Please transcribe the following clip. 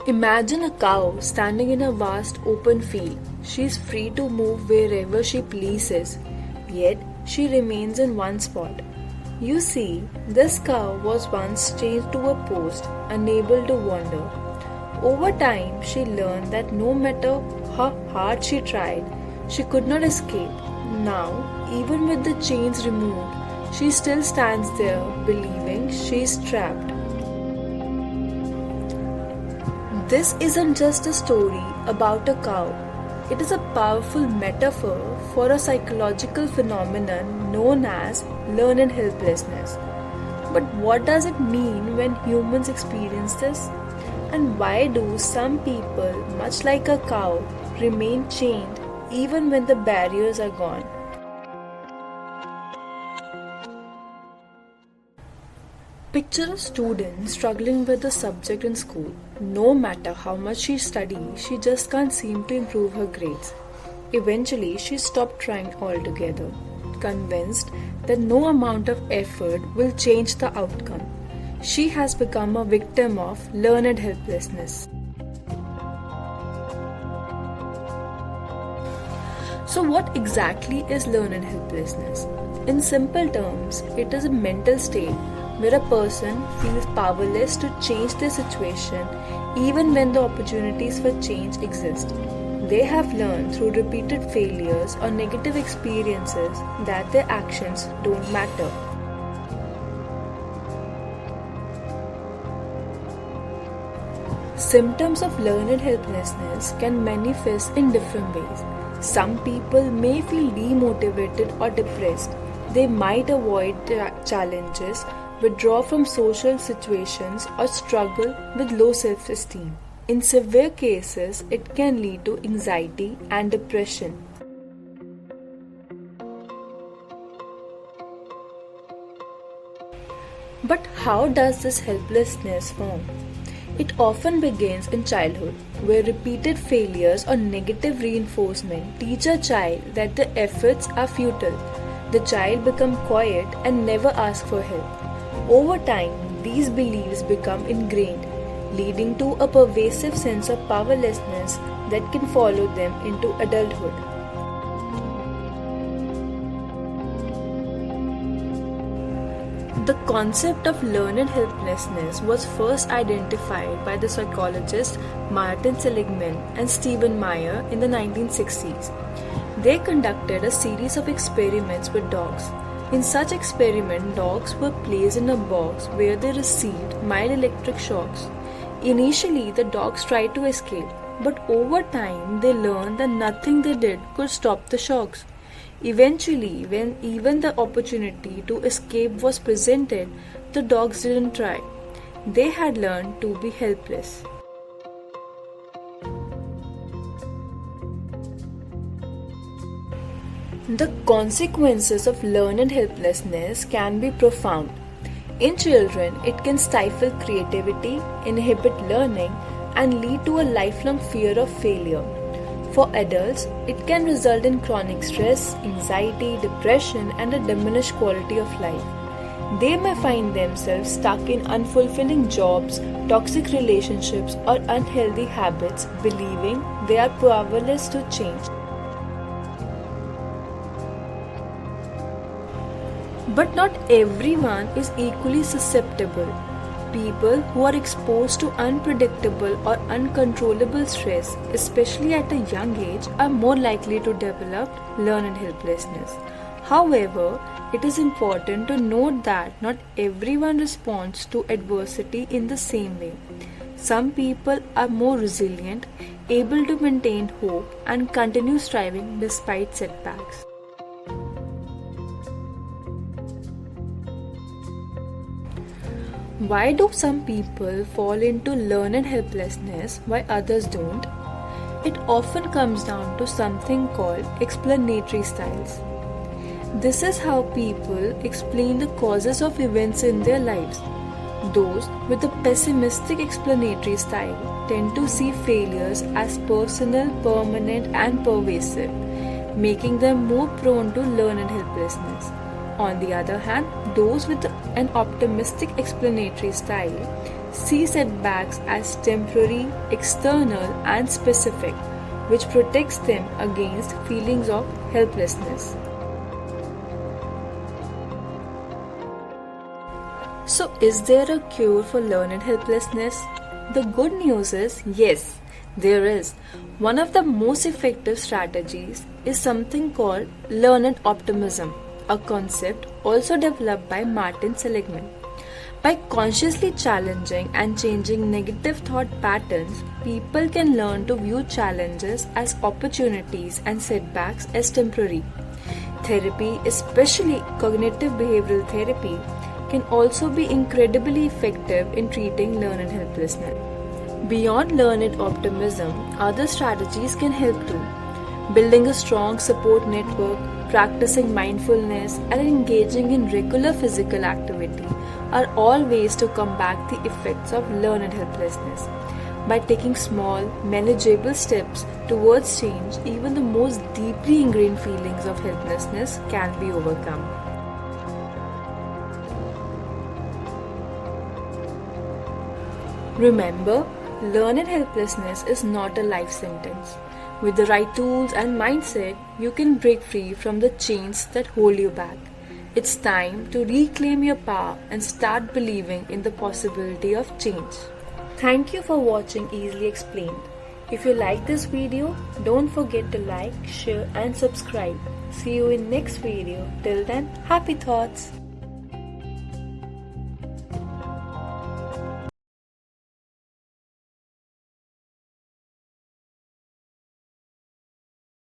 Imagine a cow standing in a vast open field. She is free to move wherever she pleases, yet she remains in one spot. You see, this cow was once chained to a post, unable to wander. Over time, she learned that no matter how hard she tried, she could not escape. Now, even with the chains removed, she still stands there, believing she is trapped. This isn't just a story about a cow. It is a powerful metaphor for a psychological phenomenon known as learned helplessness. But what does it mean when humans experience this? And why do some people, much like a cow, remain chained even when the barriers are gone? Picture a student struggling with a subject in school. No matter how much she studies, she just can't seem to improve her grades. Eventually, she stopped trying altogether, convinced that no amount of effort will change the outcome. She has become a victim of learned helplessness. So, what exactly is learned helplessness? In simple terms, it is a mental state where a person feels powerless to change their situation even when the opportunities for change exist. They have learned through repeated failures or negative experiences that their actions don't matter. Symptoms of learned helplessness can manifest in different ways. Some people may feel demotivated or depressed. They might avoid challenges, withdraw from social situations, or struggle with low self-esteem. In severe cases, it can lead to anxiety and depression. But how does this helplessness form? It often begins in childhood, where repeated failures or negative reinforcement teach a child that the efforts are futile. The child becomes quiet and never asks for help. Over time, these beliefs become ingrained, leading to a pervasive sense of powerlessness that can follow them into adulthood. The concept of learned helplessness was first identified by the psychologists Martin Seligman and Stephen Meyer in the 1960s. They conducted a series of experiments with dogs. In such experiments, dogs were placed in a box where they received mild electric shocks. Initially, the dogs tried to escape, but over time they learned that nothing they did could stop the shocks. Eventually, when even the opportunity to escape was presented, the dogs didn't try. They had learned to be helpless. The consequences of learned helplessness can be profound. In children, it can stifle creativity, inhibit learning, and lead to a lifelong fear of failure. For adults, it can result in chronic stress, anxiety, depression, and a diminished quality of life. They may find themselves stuck in unfulfilling jobs, toxic relationships, or unhealthy habits, believing they are powerless to change. But not everyone is equally susceptible. People who are exposed to unpredictable or uncontrollable stress, especially at a young age, are more likely to develop learned helplessness. However, it is important to note that not everyone responds to adversity in the same way. Some people are more resilient, able to maintain hope, and continue striving despite setbacks. Why do some people fall into learned helplessness while others don't? It often comes down to something called explanatory styles. This is how people explain the causes of events in their lives. Those with a pessimistic explanatory style tend to see failures as personal, permanent, and pervasive, making them more prone to learned helplessness. On the other hand, those with an optimistic explanatory style See setbacks as temporary, external, and specific, which protects them against feelings of helplessness. So, is there a cure for learned helplessness? The good news is yes, there is. One of the most effective strategies is something called learned optimism, a concept also developed by Martin Seligman. By consciously challenging and changing negative thought patterns, people can learn to view challenges as opportunities and setbacks as temporary. Therapy, especially cognitive behavioral therapy, can also be incredibly effective in treating learned helplessness. Beyond learned optimism, other strategies can help too. Building a strong support network, practicing mindfulness, and engaging in regular physical activity are all ways to combat the effects of learned helplessness. By taking small, manageable steps towards change, even the most deeply ingrained feelings of helplessness can be overcome. Remember, learned helplessness is not a life sentence. With the right tools and mindset, you can break free from the chains that hold you back. It's time to reclaim your power and start believing in the possibility of change. Thank you for watching Easily Explained. If you like this video, don't forget to like, share and subscribe. See you in next video. Till then, happy thoughts!